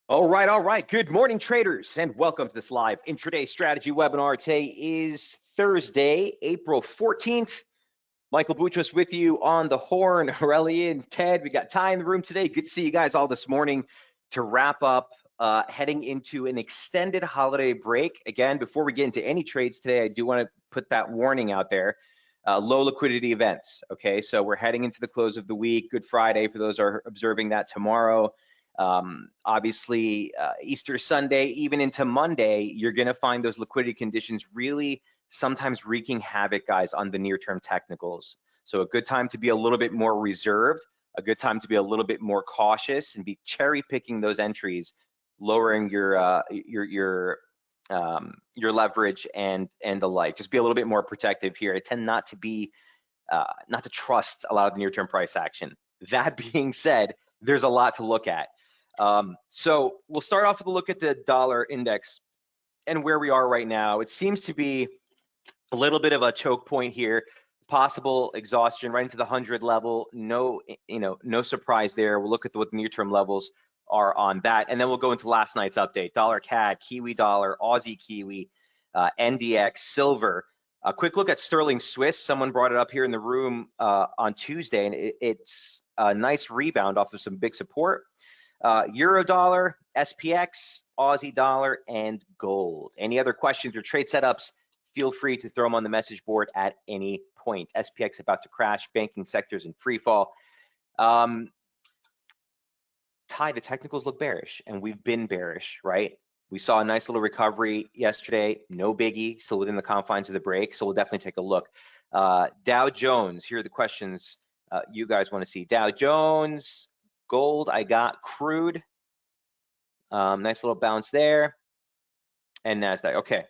All right. Good morning, traders, and welcome to this live intraday strategy webinar. Today is Thursday, April 14th. Michael Boutros with you on the horn. Aurelian, Ted, we got Ty in the room today. Good to see you guys all this morning to wrap up heading into an extended holiday break. Again, before we get into any trades today, I do want to put that warning out there. Low liquidity events, okay? So we're heading into the close of the week. Good Friday for those who are observing that tomorrow. Obviously, Easter Sunday, even into Monday, you're going to find those liquidity conditions really sometimes wreaking havoc, guys, on the near-term technicals. So a good time to be a little bit more reserved, a good time to be a little bit more cautious and be cherry picking those entries, lowering your leverage and the like. Just be a little bit more protective here. I tend not to trust a lot of the near-term price action. That being said, there's a lot to look at. So we'll start off with a look at the dollar index and where we are right now. It seems to be a little bit of a choke point here, possible exhaustion right into the 100 level. No surprise there. We'll look at what the near-term levels are on that, and then we'll go into last night's update. Dollar CAD, Kiwi dollar, Aussie Kiwi, NDX, silver. A quick look at sterling Swiss. Someone brought it up here in the room on Tuesday, and it's a nice rebound off of some big support. Euro dollar, SPX, Aussie dollar, and gold. Any other questions or trade setups, feel free to throw them on the message board at any point. SPX about to crash, banking sectors in free fall. Ty, the technicals look bearish, and we've been bearish, right? We saw a nice little recovery yesterday, no biggie, still within the confines of the break, so we'll definitely take a look. Dow Jones, here are the questions you guys want to see. Dow Jones, gold, I got crude, nice little bounce there, and NASDAQ, okay,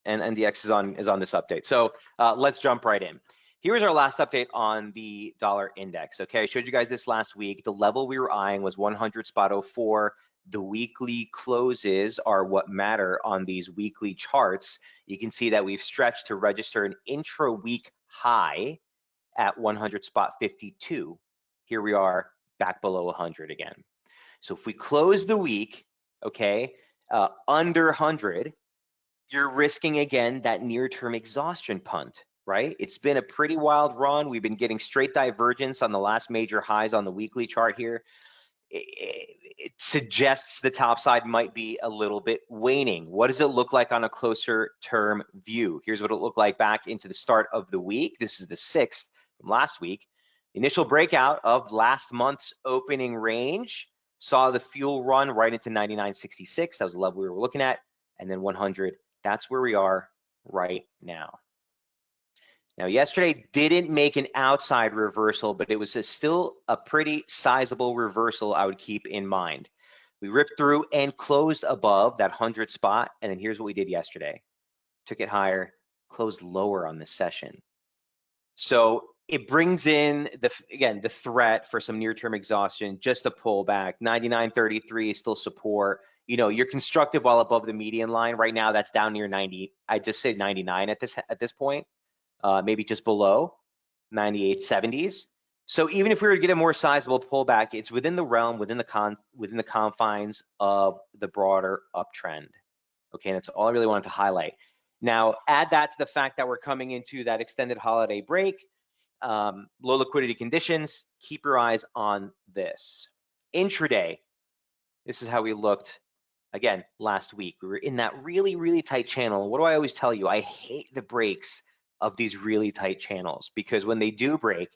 and NDX is on this update. So let's jump right in. Here's our last update on the dollar index, okay? I showed you guys this last week. The level we were eyeing was 100.04. The weekly closes are what matter on these weekly charts. You can see that we've stretched to register an intra-week high at 100.52. Here we are back below 100 again. So if we close the week, okay, under 100, you're risking again that near-term exhaustion punt, right? It's been a pretty wild run. We've been getting straight divergence on the last major highs on the weekly chart here. It suggests the top side might be a little bit waning. What does it look like on a closer term view? Here's what it looked like back into the start of the week. This is the 6th from last week. Initial breakout of last month's opening range saw the fuel run right into 99.66. That was the level we were looking at, and then 100. That's where we are right now. Now, yesterday didn't make an outside reversal, but it was still a pretty sizable reversal I would keep in mind. We ripped through and closed above that 100 spot, and then here's what we did yesterday. Took it higher, closed lower on this session. So it brings in, the threat for some near-term exhaustion, just a pullback. 99.33 is still support. You know, you're constructive while above the median line. Right now, that's down near 90. I just say 99 at this point. Maybe just below 98.70s. So even if we were to get a more sizable pullback, it's within the realm, within the confines of the broader uptrend. Okay, and that's all I really wanted to highlight. Now, add that to the fact that we're coming into that extended holiday break, low liquidity conditions. Keep your eyes on this. Intraday, this is how we looked again last week. We were in that really, really tight channel. What do I always tell you? I hate the breaks of these really tight channels, because when they do break,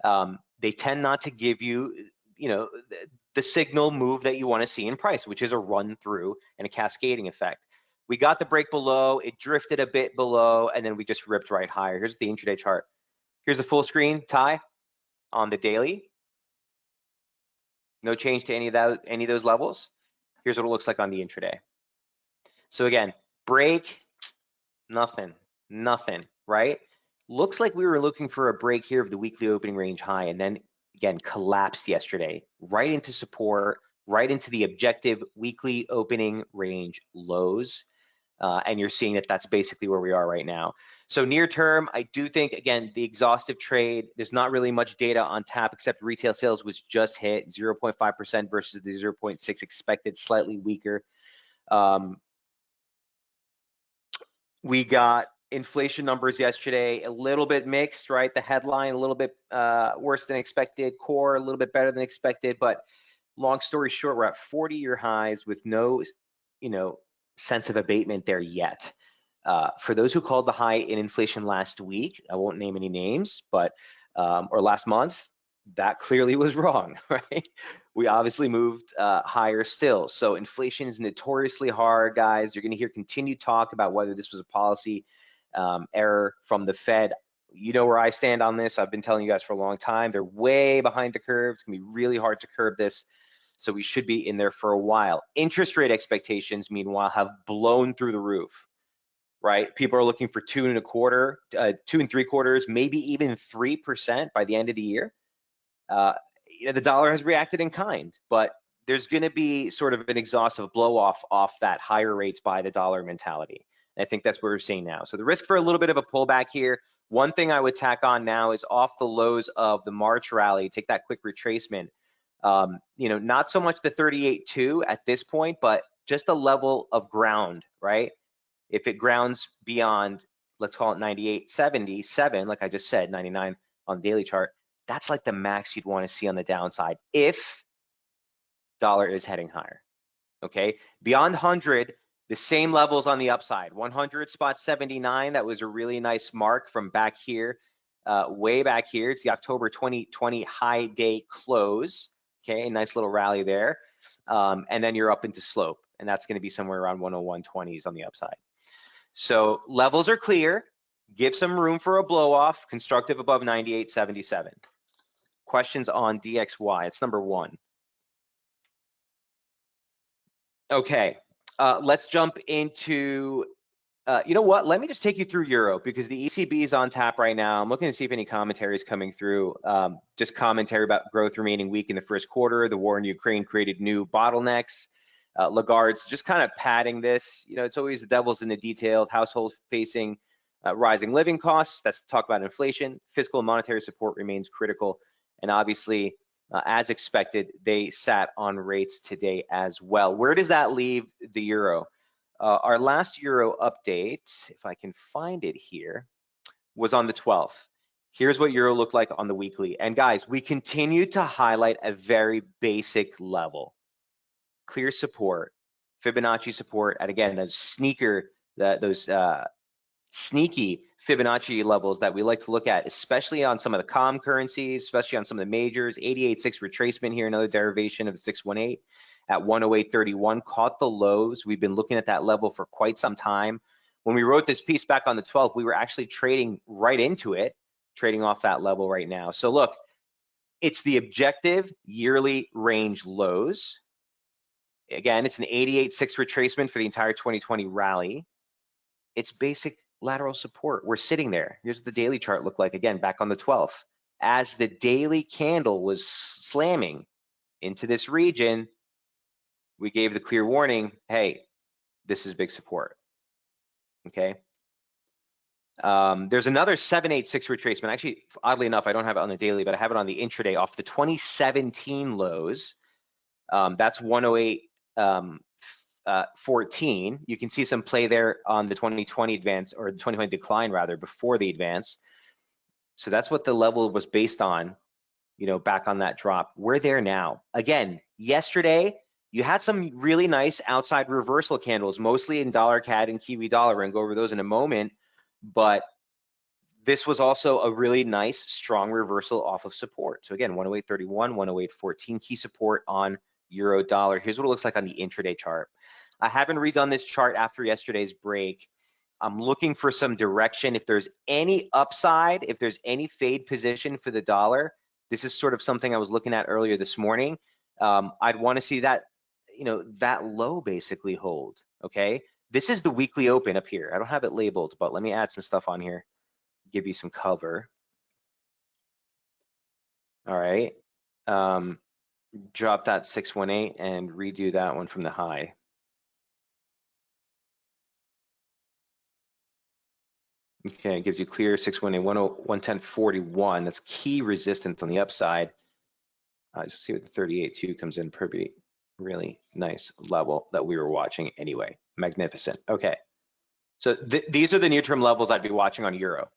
they tend not to give you, the signal move that you want to see in price, which is a run through and a cascading effect. We got the break below, it drifted a bit below, and then we just ripped right higher. Here's the intraday chart. Here's the full screen, Ty, on the daily. No change to any of those levels. Here's what it looks like on the intraday. So again, break, nothing, right? Looks like we were looking for a break here of the weekly opening range high, and then again collapsed yesterday, right into support, right into the objective weekly opening range lows. And you're seeing that that's basically where we are right now. So near term, I do think, again, the exhaustive trade, there's not really much data on tap except retail sales was just hit 0.5% versus the 0.6 expected, slightly weaker. We got inflation numbers yesterday, a little bit mixed, right? The headline a little bit worse than expected, core a little bit better than expected, but long story short, we're at 40-year highs with no, sense of abatement there yet. For those who called the high in inflation last week, I won't name any names, but or last month, that clearly was wrong, right? We obviously moved higher still. So inflation is notoriously hard, guys. You're going to hear continued talk about whether this was a policy error from the Fed. You know where I stand on this. I've been telling you guys for a long time. They're way behind the curve. It's going to be really hard to curb this. So we should be in there for a while. Interest rate expectations, meanwhile, have blown through the roof, right? People are looking for 2.25, 2.75, maybe even 3% by the end of the year. The dollar has reacted in kind, but there's going to be sort of an exhaustive blow off that higher rates by the dollar mentality. And I think that's what we're seeing now. So the risk for a little bit of a pullback here. One thing I would tack on now is off the lows of the March rally, take that quick retracement. Not so much the 38.2 at this point, but just a level of ground, right? If it grounds beyond, let's call it 98.77, like I just said, 99 on the daily chart, that's like the max you'd want to see on the downside if dollar is heading higher, okay? Beyond 100, the same levels on the upside. 100.79, that was a really nice mark from back here, way back here. It's the October 2020 high day close, okay? Nice little rally there. And then you're up into slope, and that's going to be somewhere around 101.20s on the upside. So levels are clear. Give some room for a blow off, constructive above 98.77. Questions on DXY? It's number one. Okay, let's jump into, you know what? Let me just take you through Euro because the ECB is on tap right now. I'm looking to see if any commentary is coming through. Just commentary about growth remaining weak in the first quarter. The war in Ukraine created new bottlenecks. Lagarde's just kind of padding this. It's always the devil's in the detail. Households facing rising living costs. That's talk about inflation. Fiscal and monetary support remains critical. And obviously, as expected, they sat on rates today as well. Where does that leave the euro? Our last euro update, if I can find it here, was on the 12th. Here's what euro looked like on the weekly. And guys, we continue to highlight a very basic level. Clear support, Fibonacci support, and again, those sneaky Fibonacci levels that we like to look at, especially on some of the calm currencies, especially on some of the majors. 88.6 retracement here, another derivation of the 618 at 108.31, caught the lows. We've been looking at that level for quite some time. When we wrote this piece back on the 12th, we were actually trading right into it, trading off that level right now. So look, it's the objective yearly range lows. Again, it's an 88.6 retracement for the entire 2020 rally. It's basic lateral support. We're sitting there. Here's what the daily chart looked like, again, back on the 12th. As the daily candle was slamming into this region, we gave the clear warning, hey, this is big support, okay? There's another 786 retracement. Actually, oddly enough, I don't have it on the daily, but I have it on the intraday off the 2017 lows. That's 108.14. You can see some play there on the 2020 advance, or the 2020 decline rather, before the advance. So that's what the level was based on, back on that drop. We're there now. Again, yesterday, you had some really nice outside reversal candles, mostly in dollar CAD and Kiwi dollar. We're gonna go over those in a moment, but this was also a really nice, strong reversal off of support. So again, 108.31, 108.14, key support on euro dollar. Here's what it looks like on the intraday chart. I haven't redone this chart after yesterday's break. I'm looking for some direction. If there's any upside, if there's any fade position for the dollar, this is sort of something I was looking at earlier this morning. I'd want to see that, that low basically hold, okay? This is the weekly open up here. I don't have it labeled, but let me add some stuff on here, give you some cover. All right. Drop that 618 and redo that one from the high. Okay, it gives you clear 618, 110.41. That's key resistance on the upside. Just see what the 38 too comes in pretty really nice level that we were watching anyway. Magnificent. Okay, so these are the near-term levels I'd be watching on Euro.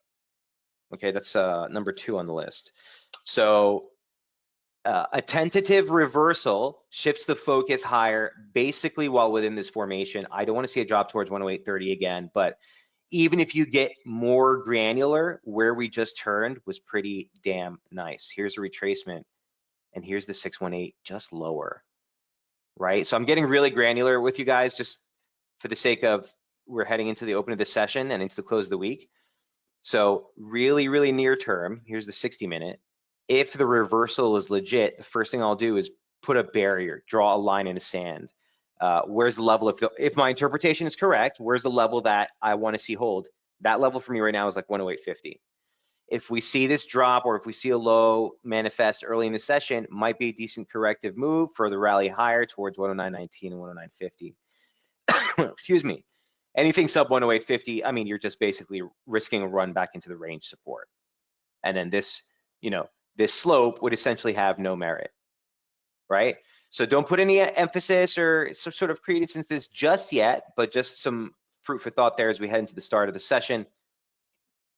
Okay, that's number 2 on the list. So a tentative reversal shifts the focus higher, basically while within this formation. I don't want to see a drop towards 108.30 again, but even if you get more granular, where we just turned was pretty damn nice. Here's a retracement, and here's the 618 just lower, right? So I'm getting really granular with you guys just for the sake of we're heading into the open of the session and into the close of the week. So really, really near term, here's the 60-minute. If the reversal is legit, the first thing I'll do is put a barrier, draw a line in the sand. Where's the level, if my interpretation is correct, where's the level that I want to see hold? That level for me right now is like 108.50. If we see this drop or if we see a low manifest early in the session, might be a decent corrective move for the rally higher towards 109.19 and 109.50. Excuse me. Anything sub 108.50, I mean, you're just basically risking a run back into the range support. And then this, this slope would essentially have no merit, right? So don't put any emphasis or some sort of credence into this just yet, but just some fruit for thought there as we head into the start of the session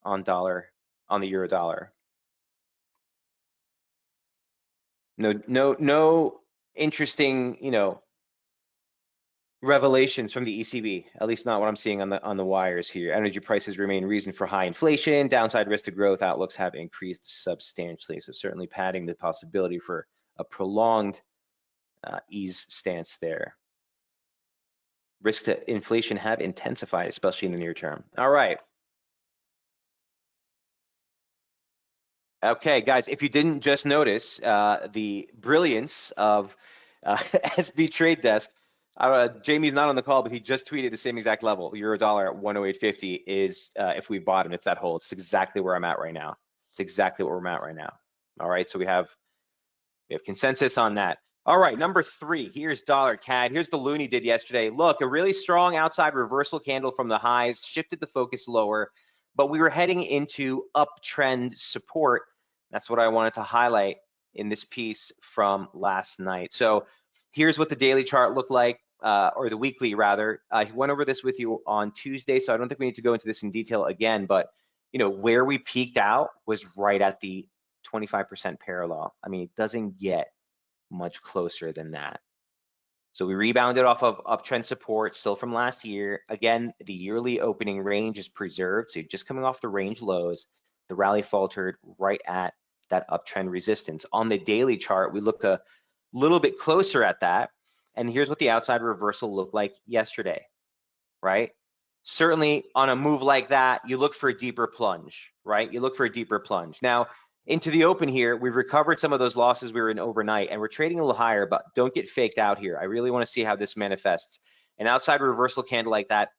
on the euro dollar. No interesting, revelations from the ECB, at least not what I'm seeing on the wires here. Energy prices remain reason for high inflation. Downside risk to growth outlooks have increased substantially. So certainly padding the possibility for a prolonged ease stance there. Risk to inflation have intensified, especially in the near term. All right. Okay, guys, if you didn't just notice the brilliance of SB Trade Desk, Jamie's not on the call, but he just tweeted the same exact level. Euro dollar at 108.50 is if we bought him, if that holds. It's exactly where I'm at right now. It's exactly where we're at right now. All right, so we have consensus on that. All right, number 3, here's dollar CAD. Here's the loony did yesterday. Look, a really strong outside reversal candle from the highs, shifted the focus lower, but we were heading into uptrend support. That's what I wanted to highlight in this piece from last night. So here's what the daily chart looked like, or the weekly rather. I went over this with you on Tuesday, so I don't think we need to go into this in detail again, but where we peaked out was right at the 25% parallel. I mean, it doesn't get much closer than that. So we rebounded off of uptrend support still from last year. Again, the yearly opening range is preserved. So you're just coming off the range lows. The rally faltered right at that uptrend resistance. On the daily chart, we look a little bit closer at that. And here's what the outside reversal looked like yesterday, right? Certainly on a move like that, you look for a deeper plunge, right? You look for a deeper plunge. Now, into the open here, we've recovered some of those losses we were in overnight, and we're trading a little higher, but don't get faked out here. I really want to see how this manifests. An outside reversal candle like that,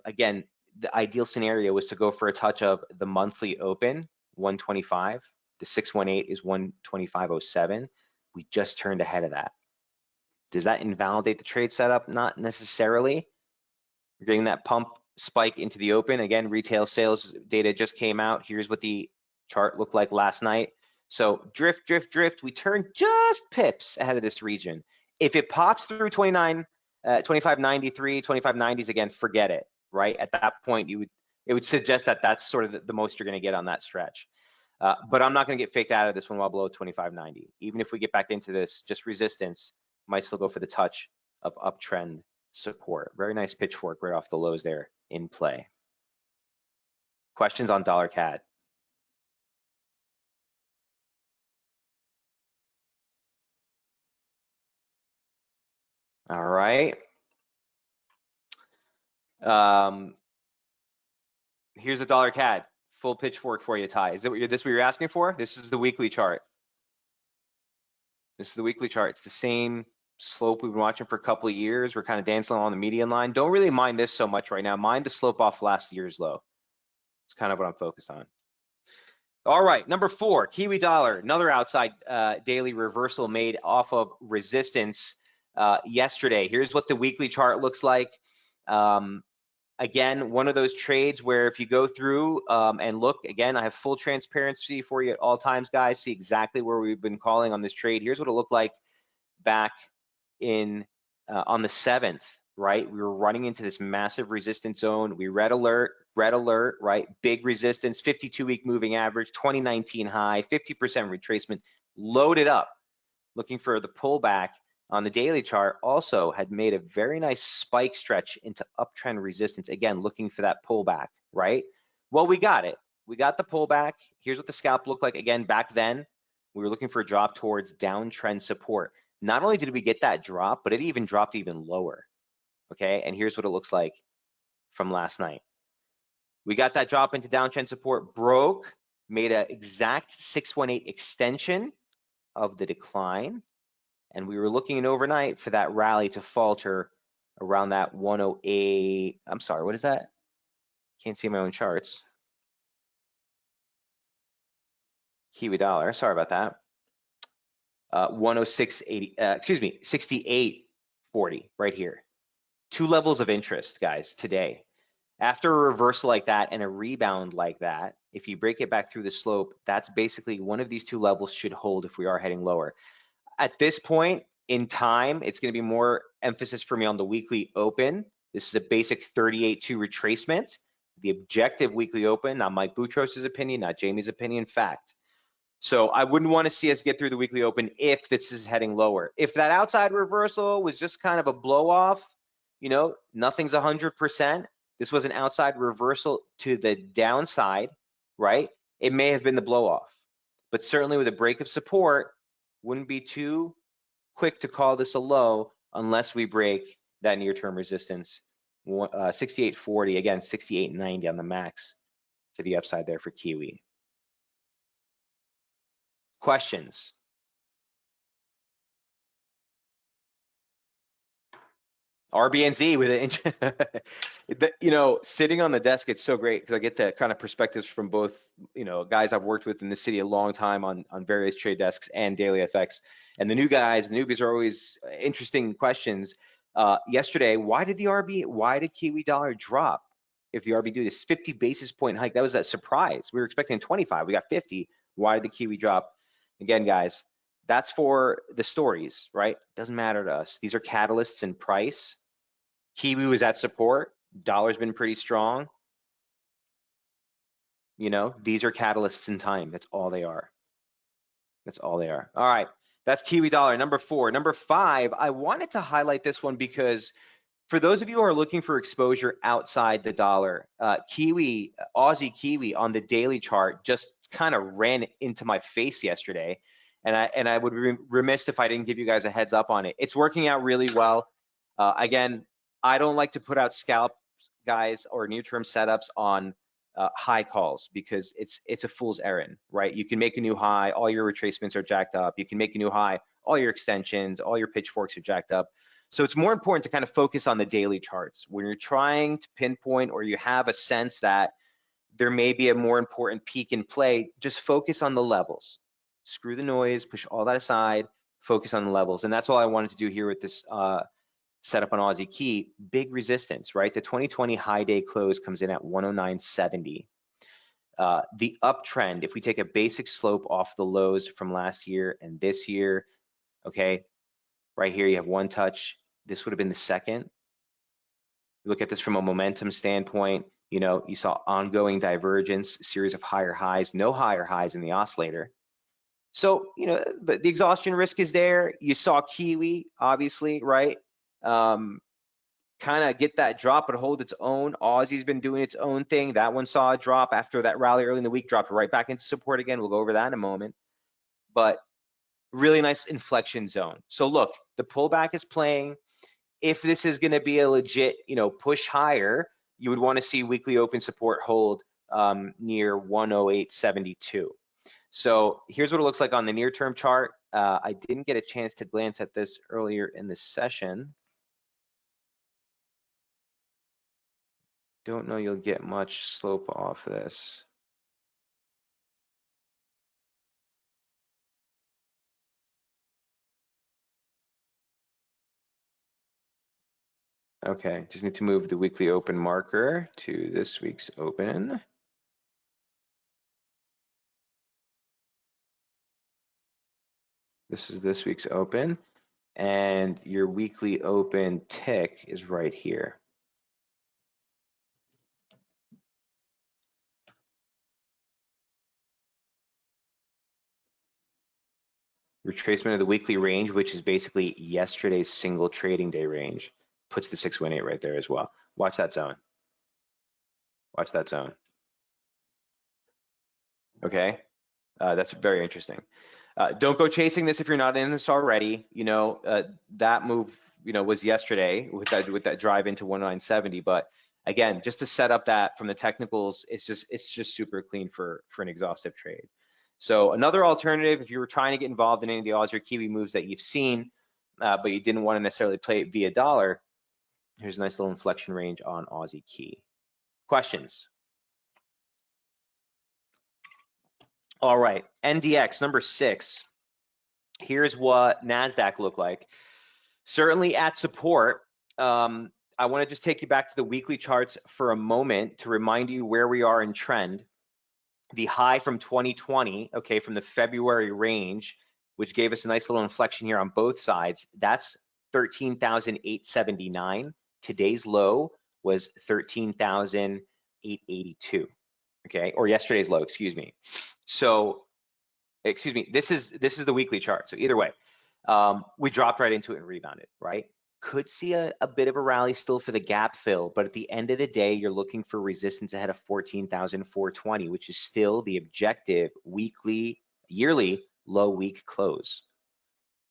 again, the ideal scenario was to go for a touch of the monthly open, 125. The 618 is 125.07. We just turned ahead of that. Does that invalidate the trade setup? Not necessarily. We're getting that pump spike into the open. Again, retail sales data just came out. Here's what the chart looked like last night. So drift. We turned just pips ahead of this region. If it pops through 25.93, 25.90s again, forget it, right? At that point, it would suggest that that's sort of the most you're going to get on that stretch. But I'm not going to get faked out of this one while below 25.90. Even if we get back into this, just resistance, might still go for the touch of uptrend support. Very nice pitchfork right off the lows there in play. Questions on dollar CAD? All right. Here's the dollar CAD. Full pitchfork for you, Ty. Is this what you're asking for? This is the weekly chart. This is the weekly chart. It's the same slope we've been watching for a couple of years. We're kind of dancing along the median line. Don't really mind this so much right now. Mind the slope off last year's low. It's kind of what I'm focused on. All right, number 4, Kiwi dollar. Another outside daily reversal made off of resistance yesterday. Here's what the weekly chart looks like. Again, one of those trades where if you go through and look, again, I have full transparency for you at all times, guys. See exactly where we've been calling on this trade. Here's what it looked like back in on the 7th, right? We were running into this massive resistance zone. We red alert, right? Big resistance, 52-week moving average, 2019 high, 50% retracement, loaded up, looking for the pullback on the daily chart. Also had made a very nice spike stretch into uptrend resistance. Again, looking for that pullback, right? Well, we got it. We got the pullback. Here's what the scalp looked like. Again, back then, we were looking for a drop towards downtrend support. Not only did we get that drop, but it even dropped even lower, okay? And here's what it looks like from last night. We got that drop into downtrend support, broke, made an exact 618 extension of the decline, and we were looking in overnight for that rally to falter around that 108. I'm sorry, what is that? Can't see my own charts. Kiwi dollar, sorry about that. 106.80, excuse me, 68.40 right here. Two levels of interest, guys, today. After a reversal like that and a rebound like that, if you break it back through the slope, that's basically one of these two levels should hold if we are heading lower. At this point in time, it's going to be more emphasis for me on the weekly open. This is a basic 38.2 retracement. The objective weekly open, not Mike Boutros' opinion, not Jamie's opinion, fact. So I wouldn't want to see us get through the weekly open if this is heading lower. If that outside reversal was just kind of a blow off, you know, nothing's 100%. This was an outside reversal to the downside, right? It may have been the blow off, but certainly with a break of support, wouldn't be too quick to call this a low unless we break that near-term resistance. 68.40, again, 68.90 on the max to the upside there for Kiwi. Questions? RBNZ with it. You know, sitting on the desk, it's so great because I get the kind of perspectives from both, you know, guys I've worked with in the city a long time on various trade desks and daily FX. And the new guys, the newbies are always interesting questions. Yesterday, why did Kiwi dollar drop? If the RB do this 50 basis point hike, that was a surprise. We were expecting 25, we got 50. Why did the Kiwi drop? Again, guys, that's for the stories, right? Doesn't matter to us. These are catalysts in price. Kiwi was at support. Dollar's been pretty strong. You know, these are catalysts in time. That's all they are. That's all they are. All right, that's Kiwi dollar, number 4. Number 5, I wanted to highlight this one because for those of you who are looking for exposure outside the dollar, Aussie Kiwi on the daily chart just kind of ran into my face yesterday. And I would be remiss if I didn't give you guys a heads up on it. It's working out really well. Again, I don't like to put out scalps, guys, or near-term setups on high calls because it's a fool's errand, right? You can make a new high, all your retracements are jacked up. You can make a new high, all your extensions, all your pitchforks are jacked up. So it's more important to kind of focus on the daily charts. When you're trying to pinpoint or you have a sense that there may be a more important peak in play, just focus on the levels. Screw the noise, push all that aside, focus on the levels. And that's all I wanted to do here with this setup on Aussie Key. Big resistance, right? The 2020 high day close comes in at 109.70. The uptrend, if we take a basic slope off the lows from last year and this year, okay, right here you have one touch. This would have been the second. Look at this from a momentum standpoint. You know, you saw ongoing divergence, series of higher highs, no higher highs in the oscillator. So, you know, the exhaustion risk is there. You saw Kiwi, obviously, right? Kind of get that drop but hold its own. Aussie's been doing its own thing. That one saw a drop after that rally early in the week, dropped right back into support again. We'll go over that in a moment. But really nice inflection zone. So look, the pullback is playing. If this is going to be a legit, you know, push higher, you would want to see weekly open support hold near 108.72. So here's what it looks like on the near-term chart. I didn't get a chance to glance at this earlier in the session. Don't know you'll get much slope off this. Okay, just need to move the weekly open marker to this week's open. This is this week's open, and your weekly open tick is right here. Retracement of the weekly range, which is basically yesterday's single trading day range, puts the 618 right there as well. Watch that zone. Watch that zone. Okay, that's very interesting. Don't go chasing this if you're not in this already. You know, that move, you know, was yesterday with that drive into 1970. But again, just to set up that from the technicals, it's just super clean for an exhaustive trade. So another alternative, if you were trying to get involved in any of the Aussie or Kiwi moves that you've seen, but you didn't want to necessarily play it via dollar, here's a nice little inflection range on Aussie Key. Questions? All right, NDX number 6. Here's what NASDAQ looked like. Certainly at support. I want to just take you back to the weekly charts for a moment to remind you where we are in trend. The high from 2020, okay, from the February range, which gave us a nice little inflection here on both sides, that's 13,879. Today's low was 13,882, okay, or yesterday's low, excuse me. So, excuse me, this is the weekly chart. So either way, we dropped right into it and rebounded, right? Could see a bit of a rally still for the gap fill, but at the end of the day, you're looking for resistance ahead of 14,420, which is still the objective yearly low week close.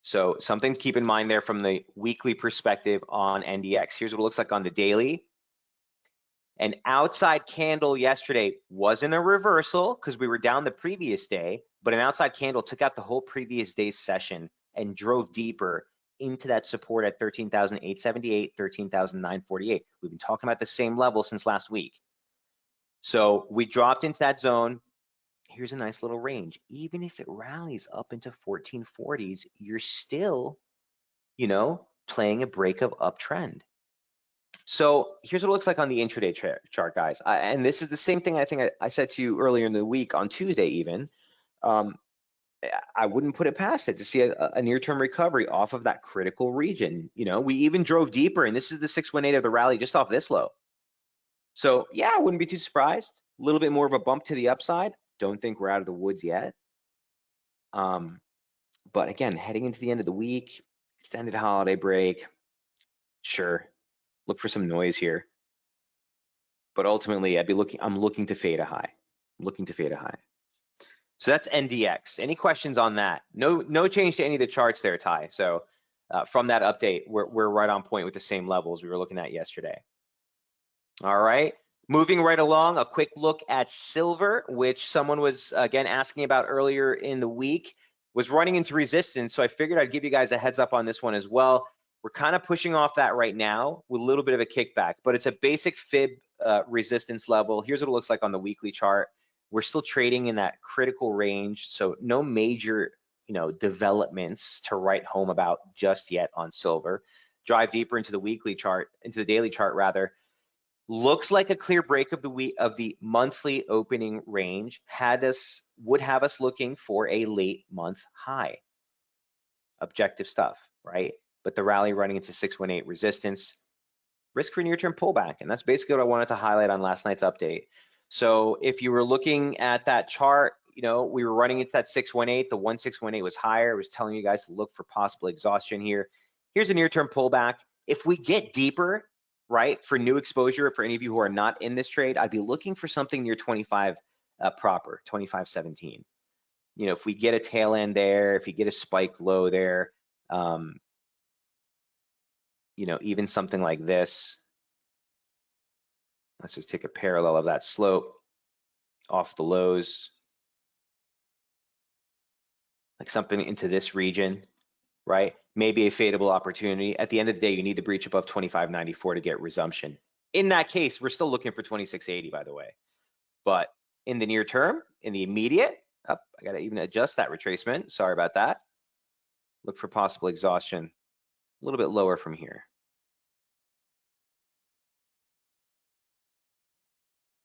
So something to keep in mind there from the weekly perspective on NDX. Here's what it looks like on the daily. An outside candle yesterday wasn't a reversal because we were down the previous day, but an outside candle took out the whole previous day's session and drove deeper into that support at 13,878, 13,948. We've been talking about the same level since last week. So we dropped into that zone. Here's a nice little range. Even if it rallies up into 1440s, you're still, you know, playing a break of uptrend. So here's what it looks like on the intraday chart, guys. And this is the same thing I think I said to you earlier in the week on Tuesday even. I wouldn't put it past it to see a near-term recovery off of that critical region. You know, we even drove deeper, and this is the 618 of the rally just off this low. So yeah, I wouldn't be too surprised. A little bit more of a bump to the upside. Don't think we're out of the woods yet. But again, heading into the end of the week, extended holiday break, sure, look for some noise here. But ultimately, I'm looking to fade a high. I'm looking to fade a high. So that's NDX. Any questions on that? No change to any of the charts there, Ty. So from that update, we're right on point with the same levels we were looking at yesterday. All right, moving right along, a quick look at silver, which someone was again asking about earlier in the week, was running into resistance. So I figured I'd give you guys a heads up on this one as well. We're kind of pushing off that right now with a little bit of a kickback, but it's a basic fib resistance level. Here's what it looks like on the weekly chart. We're still trading in that critical range, so no major, you know, developments to write home about just yet on silver. Drive deeper into the weekly chart, into the daily chart rather. Looks like a clear break of the monthly opening range would have us looking for a late month high. Objective stuff, right? But the rally running into 618 resistance, risk for near-term pullback, and that's basically what I wanted to highlight on last night's update. So if you were looking at that chart, you know, we were running into that 618, the 1618 was higher. I was telling you guys to look for possible exhaustion here. Here's a near-term pullback. If we get deeper, right, for new exposure, for any of you who are not in this trade, I'd be looking for something near 25 proper, 25.17. You know, if we get a tail end there, if you get a spike low there, you know, even something like this, let's just take a parallel of that slope off the lows, like something into this region, right? Maybe a fadeable opportunity. At the end of the day, you need the breach above 25.94 to get resumption. In that case, we're still looking for 26.80, by the way. But in the near term, in the immediate, I got to even adjust that retracement. Sorry about that. Look for possible exhaustion a little bit lower from here.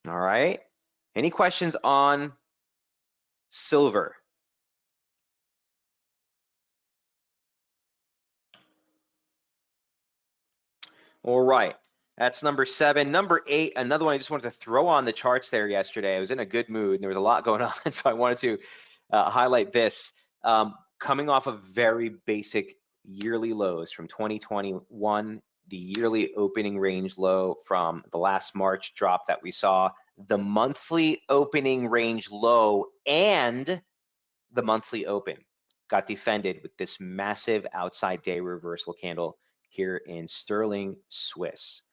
All right. Any questions on silver? All right. That's number 7. Number 8, another one I just wanted to throw on the charts there yesterday. I was in a good mood and there was a lot going on, so I wanted to highlight this. Coming off of very basic yearly lows from 2021, the yearly opening range low from the last March drop that we saw, the monthly opening range low, and the monthly open got defended with this massive outside day reversal candle here in sterling Swiss.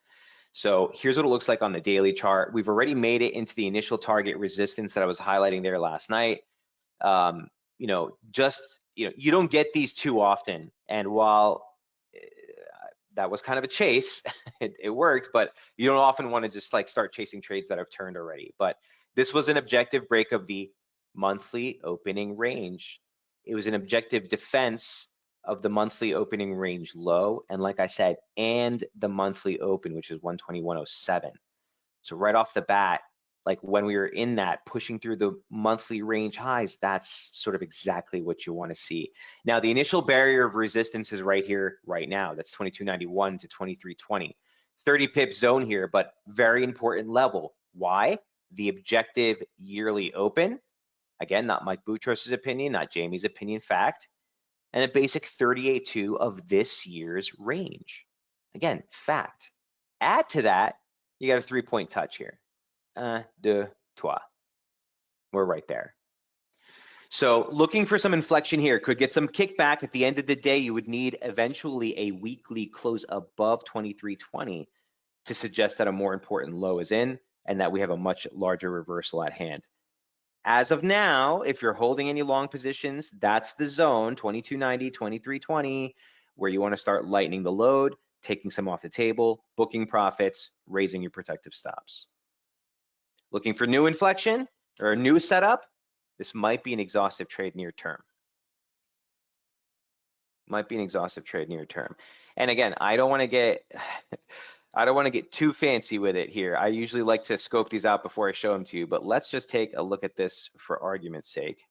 So here's what it looks like on the daily chart. We've already made it into the initial target resistance that I was highlighting there last night. You know, you don't get these too often. And while that was kind of a chase, it worked, but you don't often want to just like start chasing trades that have turned already. But this was an objective break of the monthly opening range. It was an objective defense of the monthly opening range low, and like I said, and the monthly open, which is 121.07. So right off the bat, like when we were in that pushing through the monthly range highs, that's sort of exactly what you want to see. Now, the initial barrier of resistance is right here, right now. That's 2291 to 2320. 30 pip zone here, but very important level. Why? The objective yearly open. Again, not Mike Boutros' opinion, not Jamie's opinion, fact. And a basic 38.2 of this year's range. Again, fact. Add to that, you got a 3-point touch here. 1, 2, 3. We're right there. So looking for some inflection here, could get some kickback. At the end of the day, you would need eventually a weekly close above 2320 to suggest that a more important low is in and that we have a much larger reversal at hand. As of now, if you're holding any long positions, that's the zone, 2290, 2320, where you want to start lightening the load, taking some off the table, booking profits, raising your protective stops. Looking for new inflection or a new setup, this might be an exhaustive trade near term. Might be an exhaustive trade near term. And again, I don't want to get too fancy with it here. I usually like to scope these out before I show them to you, but let's just take a look at this for argument's sake.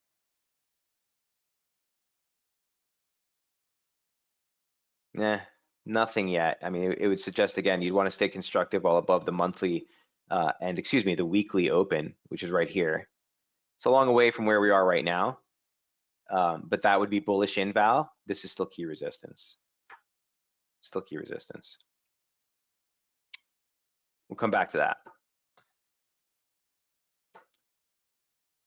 Nah, nothing yet. I mean, it would suggest, again, you'd want to stay constructive all above the monthly the weekly open, which is right here. It's a long way from where we are right now, but that would be bullish inval. This is still key resistance. Still key resistance. We'll come back to that.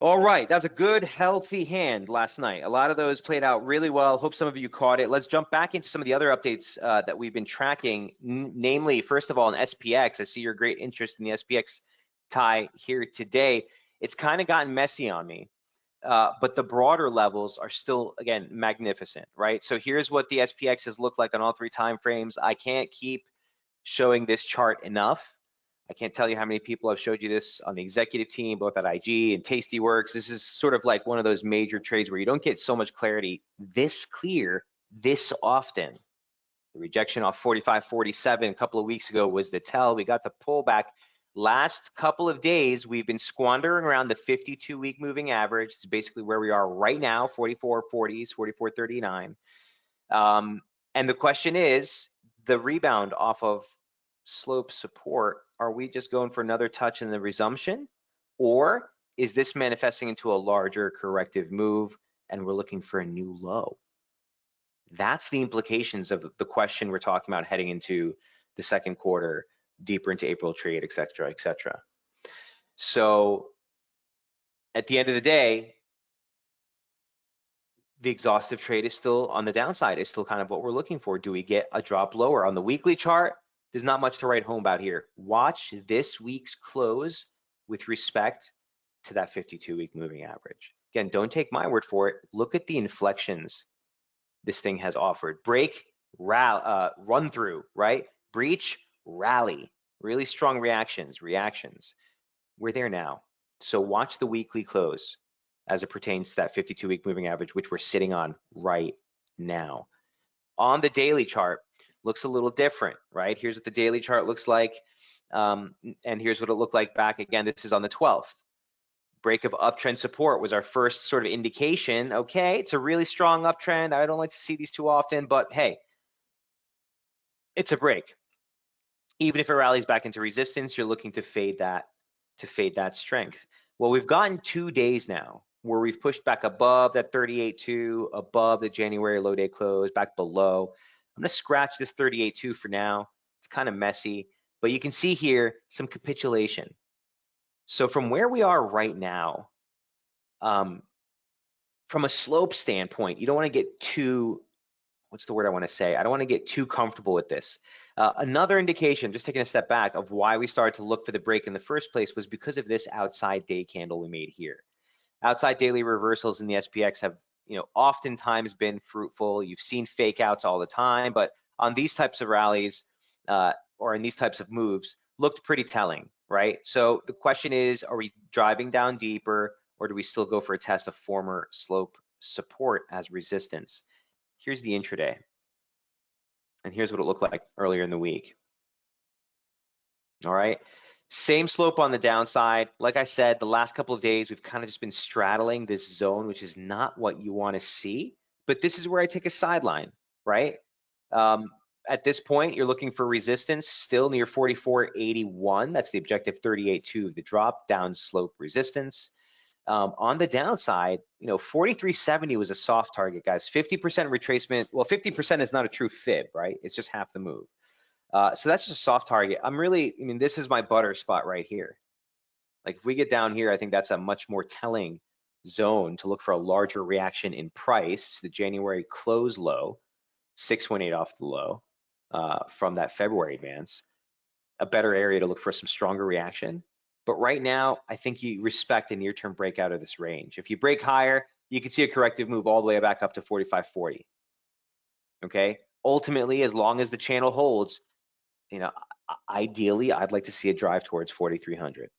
All right, that's a good, healthy hand last night. A lot of those played out really well. Hope some of you caught it. Let's jump back into some of the other updates that we've been tracking, namely, first of all, in SPX. I see your great interest in the SPX tie here today. It's kind of gotten messy on me, but the broader levels are still, again, magnificent, right? So here's what the SPX has looked like on all 3 time frames. I can't keep showing this chart enough. I can't tell you how many people have showed you this on the executive team, both at IG and Tastyworks. This is sort of like one of those major trades where you don't get so much clarity this clear this often. The rejection off 45.47 a couple of weeks ago was the tell. We got the pullback. Last couple of days, we've been squandering around the 52-week moving average. It's basically where we are right now, 44.40s, 44.39. And the question is, the rebound off of slope support, are we just going for another touch in the resumption, or is this manifesting into a larger corrective move and we're looking for a new low? That's the implications of the question we're talking about heading into the second quarter, deeper into April trade, et cetera, et cetera. So at the end of the day, the exhaustive trade is still on the downside. It's still kind of what we're looking for. Do we get a drop lower? On the weekly chart, there's not much to write home about here. Watch this week's close with respect to that 52-week moving average. Again, don't take my word for it. Look at the inflections this thing has offered. Break, run through, right? Breach, rally. Really strong reactions. We're there now. So watch the weekly close as it pertains to that 52-week moving average, which we're sitting on right now. On the daily chart, looks a little different, right? Here's what the daily chart looks like. And here's what it looked like back again. This is on the 12th. Break of uptrend support was our first sort of indication. Okay, it's a really strong uptrend. I don't like to see these too often, but hey, it's a break. Even if it rallies back into resistance, you're looking to fade that strength. Well, we've gotten 2 days now where we've pushed back above that 38.2, above the January low day close, back below. I'm gonna scratch this 38.2 for now. It's kind of messy, but you can see here some capitulation. So from where we are right now, from a slope standpoint, you don't want to get too, what's the word I want to say? I don't want to get too comfortable with this. Another indication, just taking a step back, of why we started to look for the break in the first place was because of this outside day candle we made here. Outside daily reversals in the SPX have, oftentimes been fruitful. You've seen fake outs all the time, but on these types of rallies or in these types of moves, looked pretty telling, right? So the question is, are we driving down deeper, or do we still go for a test of former slope support as resistance? Here's the intraday, and here's what it looked like earlier in the week. All right, same slope on the downside. Like I said, the last couple of days, we've kind of just been straddling this zone, which is not what you want to see, but this is where I take a sideline, right? At this point, you're looking for resistance still near 44.81. That's the objective 38.2 of the drop, down slope resistance. On the downside, 43.70 was a soft target, guys. 50% retracement. Well, 50% is not a true fib, right? It's just half the move. So that's just a soft target. This is my butter spot right here. Like if we get down here, I think that's a much more telling zone to look for a larger reaction in price. The January close low, 618 off the low from that February advance. A better area to look for some stronger reaction. But right now, I think you respect a near-term breakout of this range. If you break higher, you can see a corrective move all the way back up to 45.40. Okay. Ultimately, as long as the channel holds, ideally, I'd like to see it drive towards 4,300.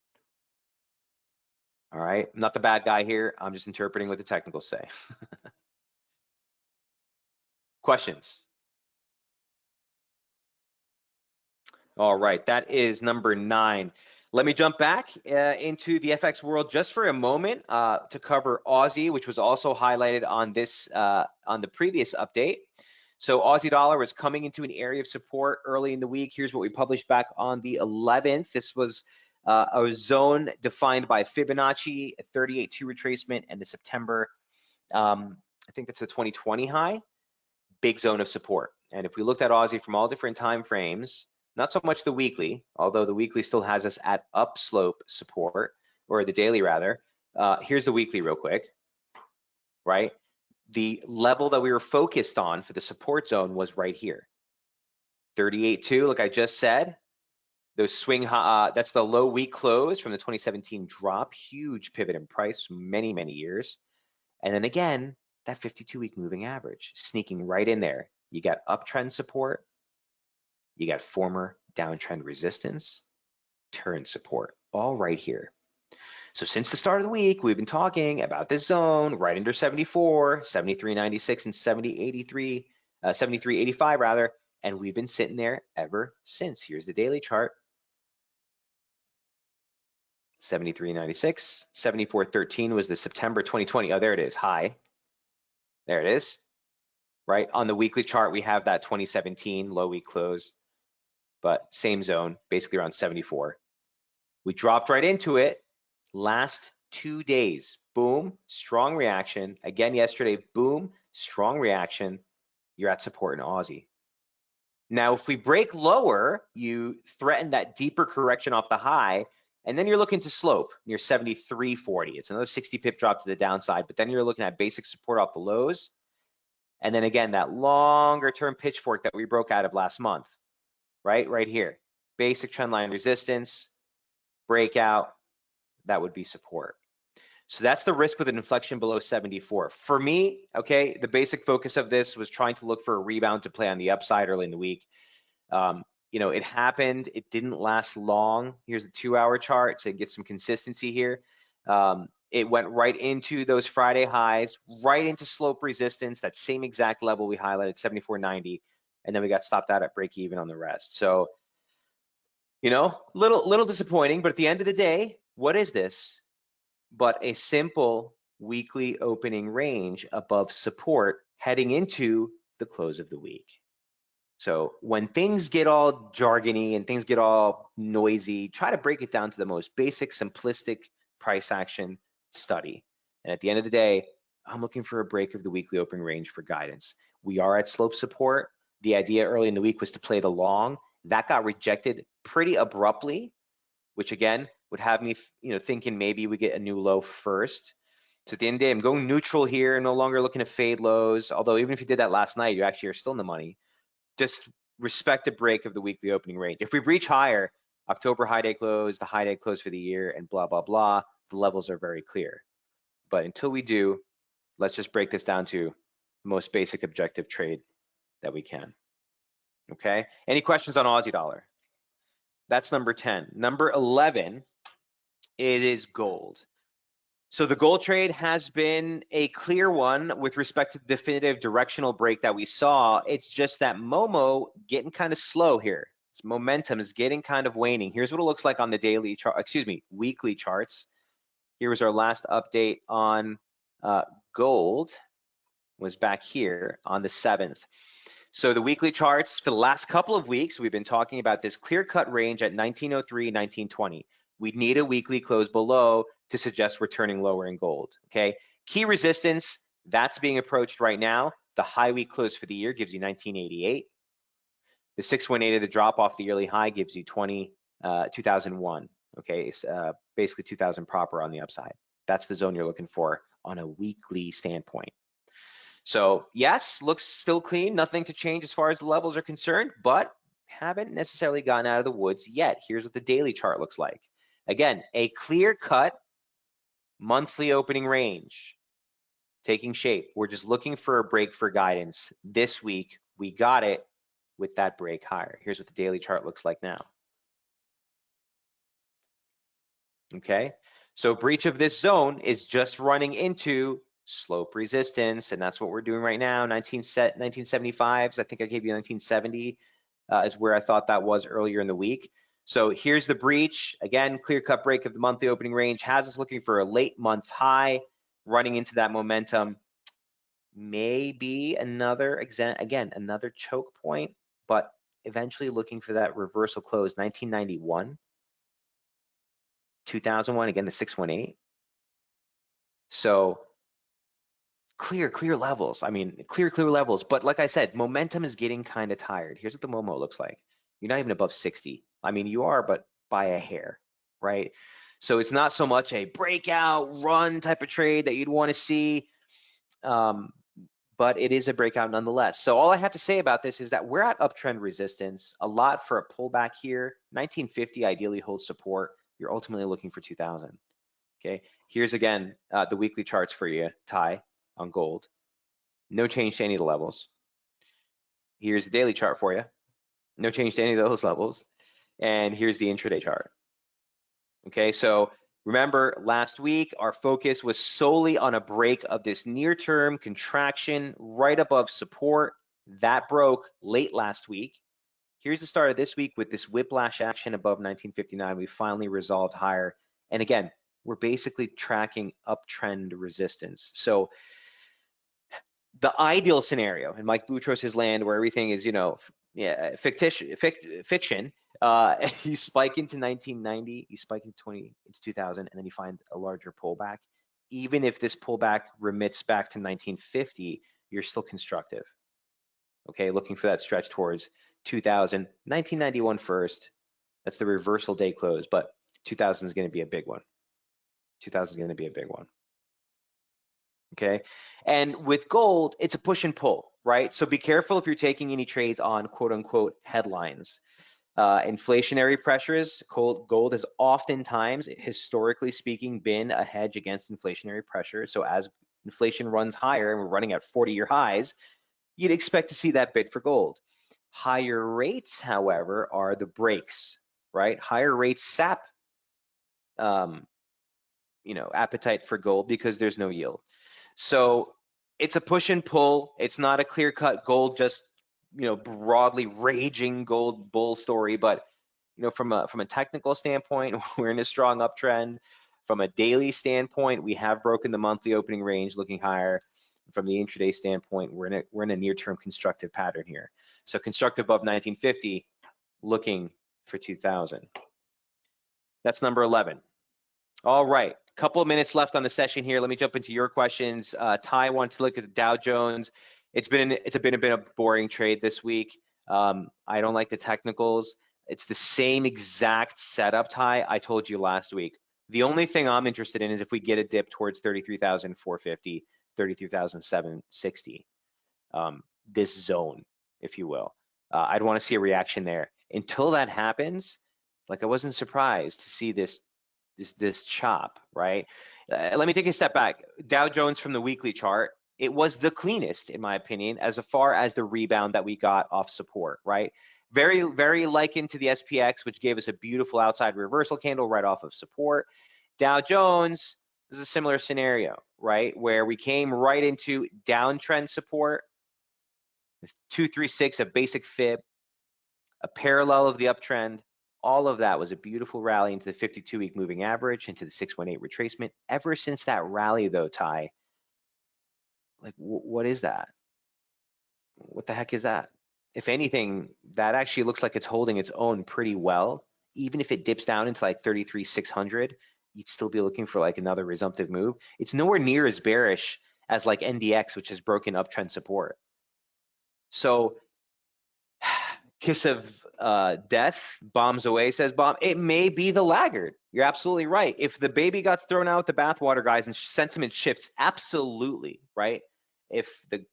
All right. I'm not the bad guy here. I'm just interpreting what the technicals say. Questions? All right. That is number 9. Let me jump back into the FX world just for a moment to cover Aussie, which was also highlighted on this on the previous update. So Aussie dollar was coming into an area of support early in the week. Here's what we published back on the 11th. This was a zone defined by Fibonacci, a 38.2 retracement, and the September, I think that's a 2020 high, big zone of support. And if we looked at Aussie from all different time frames, not so much the weekly, although the weekly still has us at upslope support, or the daily rather. Here's the weekly real quick, right? The level that we were focused on for the support zone was right here. 38.2, like I just said, those swing, that's the low week close from the 2017 drop, huge pivot in price, many, many years. And then again, that 52-week moving average, sneaking right in there. You got uptrend support, you got former downtrend resistance, turn support, all right here. So since the start of the week, we've been talking about this zone right under 74, 73.96 and 73.85 rather, and we've been sitting there ever since. Here's the daily chart. 73.96, 74.13 was the September 2020. Oh, there it is, high. There it is, right? On the weekly chart, we have that 2017 low week close, but same zone, basically around 74. We dropped right into it. Last 2 days, boom, strong reaction. Again yesterday, boom, strong reaction. You're at support in Aussie. Now, if we break lower, you threaten that deeper correction off the high, and then you're looking to slope near 73.40. It's another 60 pip drop to the downside, but then you're looking at basic support off the lows. And then again, that longer term pitchfork that we broke out of last month, right here. Basic trendline resistance, breakout, that would be support. So that's the risk with an inflection below 74. For me, okay, the basic focus of this was trying to look for a rebound to play on the upside early in the week. It happened. It didn't last long. Here's the 2-hour chart to get some consistency here. It went right into those Friday highs, right into slope resistance, that same exact level we highlighted, 74.90, and then we got stopped out at break even on the rest. So You know, little disappointing, but at the end of the day, what is this but a simple weekly opening range above support heading into the close of the week? So when things get all jargony and things get all noisy, try to break it down to the most basic, simplistic price action study. And at the end of the day, I'm looking for a break of the weekly opening range for guidance. We are at slope support. The idea early in the week was to play the long. That got rejected pretty abruptly, which again would have me, thinking maybe we get a new low first. So at the end of the day, I'm going neutral here, no longer looking to fade lows. Although even if you did that last night, you actually are still in the money. Just respect the break of the weekly opening range. If we reach higher, October high day close, the high day close for the year, and blah, blah, blah, the levels are very clear. But until we do, let's just break this down to the most basic objective trade that we can. Okay? Any questions on Aussie dollar? That's number 10. Number 11, it is gold. So the gold trade has been a clear one with respect to the definitive directional break that we saw. It's just that Momo getting kind of slow here. Its momentum is getting kind of waning. Here's what it looks like on the daily chart, weekly charts. Here was our last update on gold, was back here on the 7th. So the weekly charts for the last couple of weeks, we've been talking about this clear-cut range at 1903, 1920. We'd need a weekly close below to suggest we're turning lower in gold, okay? Key resistance, that's being approached right now. The high week close for the year gives you 1988. The 618 of the drop off the yearly high gives you 2001, okay? It's basically 2000 proper on the upside. That's the zone you're looking for on a weekly standpoint. So yes, looks still clean, nothing to change as far as the levels are concerned, but haven't necessarily gotten out of the woods yet. Here's what the daily chart looks like. Again, a clear-cut monthly opening range taking shape. We're just looking for a break for guidance. This week, we got it with that break higher. Here's what the daily chart looks like now. Okay, so breach of this zone is just running into slope resistance, and that's what we're doing right now. 1975s, I think I gave you 1970 is where I thought that was earlier in the week. So here's the breach. Again, clear-cut break of the monthly opening range has us looking for a late month high, running into that momentum. Maybe another another choke point, but eventually looking for that reversal close, 1991, 2001, again, the 618. So clear levels. I mean, clear levels. But like I said, momentum is getting kind of tired. Here's what the Momo looks like. You're not even above 60. I mean, you are, but by a hair, right? So it's not so much a breakout run type of trade that you'd want to see, but it is a breakout nonetheless. So all I have to say about this is that we're at uptrend resistance, a lot for a pullback here. 1950 ideally holds support. You're ultimately looking for 2000. Okay, here's again the weekly charts for you, Ty, on gold. No change to any of the levels. Here's the daily chart for you. No change to any of those levels. And here's the intraday chart. Okay, so remember last week, our focus was solely on a break of this near-term contraction right above support. That broke late last week. Here's the start of this week with this whiplash action above 1959. We finally resolved higher. And again, we're basically tracking uptrend resistance. So the ideal scenario in Mike Boutros' land where everything is, fiction, you spike into 1990, you spike into 2000, and then you find a larger pullback. Even if this pullback remits back to 1950, you're still constructive. Okay, looking for that stretch towards 2000, 1991 first. That's the reversal day close, but 2000 is going to be a big one. 2000 is going to be a big one. Okay, and with gold, it's a push and pull, right? So be careful if you're taking any trades on quote unquote headlines. Inflationary pressures, gold has oftentimes, historically speaking, been a hedge against inflationary pressure. So as inflation runs higher, and we're running at 40-year highs, you'd expect to see that bid for gold. Higher rates, however, are the brakes, right? Higher rates sap, appetite for gold because there's no yield. So it's a push and pull. It's not a clear-cut gold, just broadly raging gold bull story, but from a technical standpoint, we're in a strong uptrend. From a daily standpoint, we have broken the monthly opening range, looking higher. From the intraday standpoint, we're in a near-term constructive pattern here. So constructive above 1950, looking for 2000. That's number 11. All right, couple of minutes left on the session here. Let me jump into your questions. Ty wants to look at the Dow Jones. It's been a boring trade this week. I don't like the technicals. It's the same exact setup, Ty, I told you last week. The only thing I'm interested in is if we get a dip towards 33,450, 33,760, this zone, if you will. I'd want to see a reaction there. Until that happens, like I wasn't surprised to see this chop, right? Let me take a step back. Dow Jones from the weekly chart, it was the cleanest, in my opinion, as far as the rebound that we got off support, right? Very, very likened to the SPX, which gave us a beautiful outside reversal candle right off of support. Dow Jones is a similar scenario, right? Where we came right into downtrend support, 236, a basic fib, a parallel of the uptrend. All of that was a beautiful rally into the 52-week moving average, into the 618 retracement. Ever since that rally, though, Ty, like, what is that? What the heck is that? If anything, that actually looks like it's holding its own pretty well. Even if it dips down into like 33,600, you'd still be looking for like another resumptive move. It's nowhere near as bearish as like NDX, which has broken uptrend support. So kiss of death, bombs away, says Bomb. It may be the laggard. You're absolutely right. If the baby got thrown out with the bathwater, guys, and sentiment shifts, absolutely, right? If the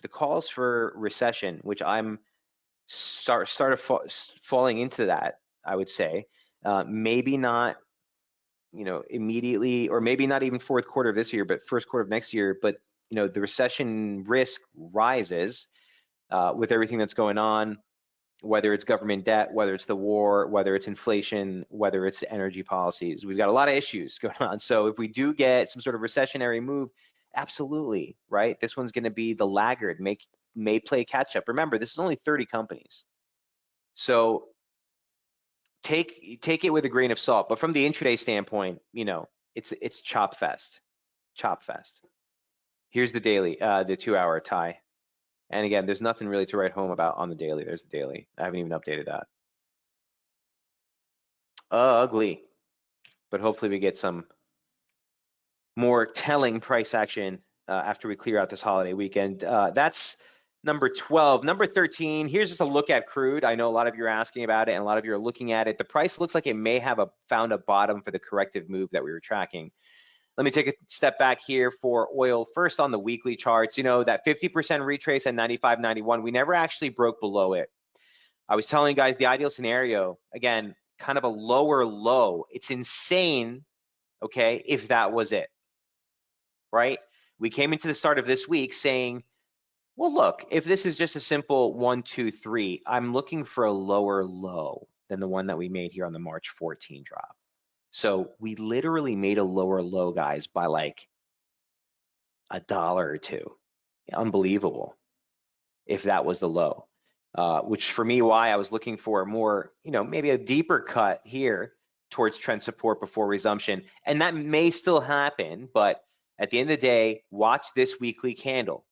calls for recession, which I'm started falling into that, I would say, maybe not, immediately, or maybe not even fourth quarter of this year, but first quarter of next year. But the recession risk rises with everything that's going on, whether it's government debt, whether it's the war, whether it's inflation, whether it's energy policies. We've got a lot of issues going on. So if we do get some sort of recessionary move, absolutely, right? This one's going to be the laggard, may play catch up. Remember, this is only 30 companies. So take it with a grain of salt. But from the intraday standpoint, it's chop fest. Chop fest. Here's the daily, the 2-hour, Ty. And again, there's nothing really to write home about on the daily. There's the daily. I haven't even updated that. Ugly. But hopefully we get some more telling price action after we clear out this holiday weekend. That's number 12. Number 13, here's just a look at crude. I know a lot of you are asking about it and a lot of you are looking at it. The price looks like it may have found a bottom for the corrective move that we were tracking. Let me take a step back here for oil. First on the weekly charts, that 50% retrace at 95.91, we never actually broke below it. I was telling you guys the ideal scenario, again, kind of a lower low. It's insane, okay, if that was it, right? We came into the start of this week saying, well, look, if this is just a simple 1, 2, 3, I'm looking for a lower low than the one that we made here on the March 14 drop. So we literally made a lower low, guys, by like $1 or $2. Unbelievable if that was the low, which for me, why I was looking for more, maybe a deeper cut here towards trend support before resumption. And that may still happen, but at the end of the day, watch this weekly candle.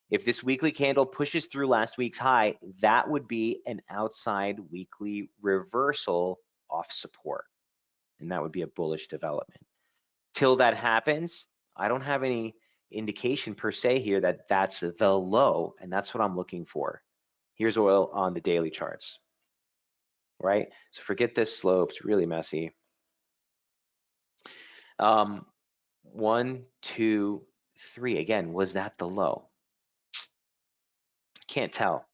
If this weekly candle pushes through last week's high, that would be an outside weekly reversal off support. And that would be a bullish development. Till that happens, I don't have any indication per se here that that's the low, and that's what I'm looking for. Here's oil on the daily charts, right? So forget this slope, it's really messy. 1, 2, 3, again, was that the low? Can't tell.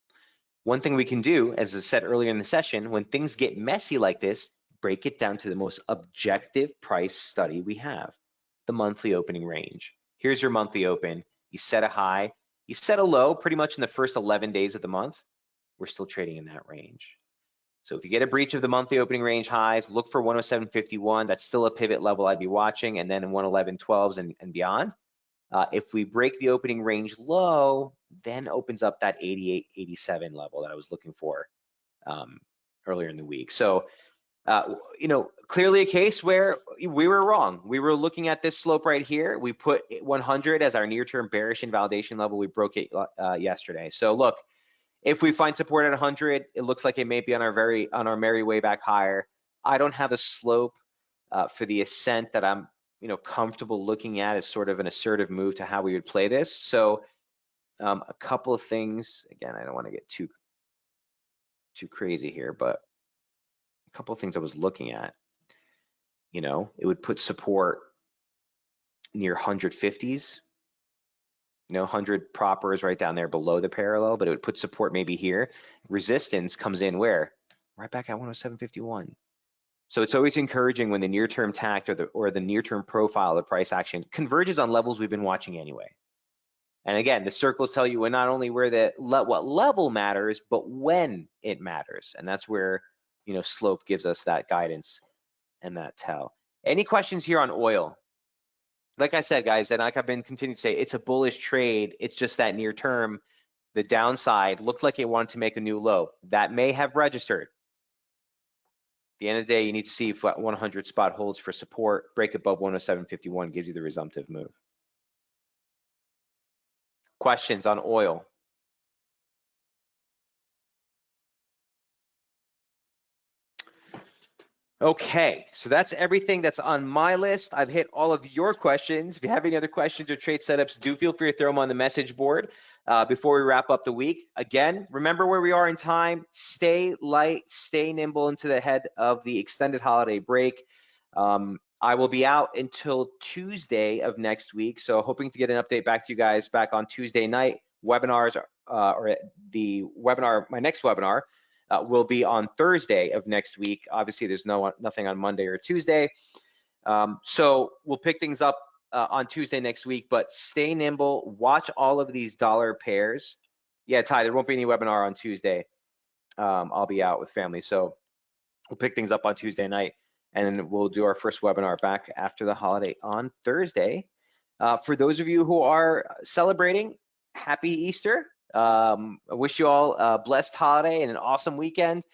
One thing we can do, as I said earlier in the session, when things get messy like this, break it down to the most objective price study we have, the monthly opening range. Here's your monthly open. You set a high, you set a low pretty much in the first 11 days of the month. We're still trading in that range. So if you get a breach of the monthly opening range highs, look for 107.51. That's still a pivot level I'd be watching, and then in 111.12s and beyond. If we break the opening range low, then opens up that 88.87 level that I was looking for. earlier in the week. So, you know, clearly a case where we were wrong. We were looking at this slope right here. We put 100 as our near-term bearish invalidation level. We broke it yesterday. So look, if we find support at 100, it looks like it may be on our merry way back higher. I don't have a slope for the ascent that I'm, you know, comfortable looking at as sort of an assertive move to how we would play this. So a couple of things. Again, I don't want to get too crazy here, but a couple of things I was looking at. You know, it would put support near 150s. You know, 100 proper is right down there below the parallel, but it would put support maybe here. Resistance comes in where? Right back at 107.51. So it's always encouraging when the near-term tact or the near-term profile of the price action converges on levels we've been watching anyway. And again, the circles tell you not only where what level matters, but when it matters. And that's where, you know, slope gives us that guidance and that tell. Any questions here on oil? Like I said, guys, and like I've been continuing to say, it's a bullish trade. It's just that near term, the downside looked like it wanted to make a new low. That may have registered. At the end of the day, you need to see if 100 spot holds for support. Break above 107.51 gives you the resumptive move. Questions on oil? Okay, so that's everything that's on my list. I've hit all of your questions. If you have any other questions or trade setups, do feel free to throw them on the message board before we wrap up the week. Again, remember where we are in time. Stay light, stay nimble into the head of the extended holiday break. I will be out until Tuesday of next week, so hoping to get an update back to you guys back on Tuesday night. Webinars or the webinar, my next webinar, will be on Thursday of next week. Obviously, there's nothing on Monday or Tuesday. So we'll pick things up on Tuesday next week, but stay nimble. Watch all of these dollar pairs. Yeah, Ty, there won't be any webinar on Tuesday. I'll be out with family. So we'll pick things up on Tuesday night, and then we'll do our first webinar back after the holiday on Thursday. For those of you who are celebrating, happy Easter. I wish you all a blessed holiday and an awesome weekend.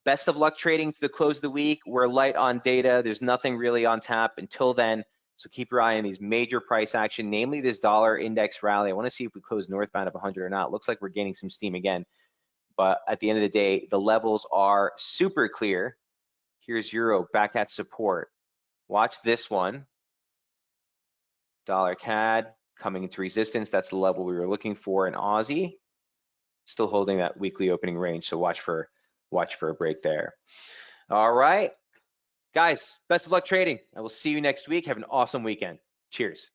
Best of luck trading to the close of the week. We're light on data. There's nothing really on tap until then. So keep your eye on these major price action, namely this dollar index rally. I want to see if we close northbound of 100 or not. Looks like we're gaining some steam again. But at the end of the day, the levels are super clear. Here's euro back at support. Watch this one. Dollar CAD coming into resistance. That's the level we were looking for in Aussie. Still holding that weekly opening range, so watch for a break there. All right, guys, best of luck trading. I will see you next week. Have an awesome weekend. Cheers.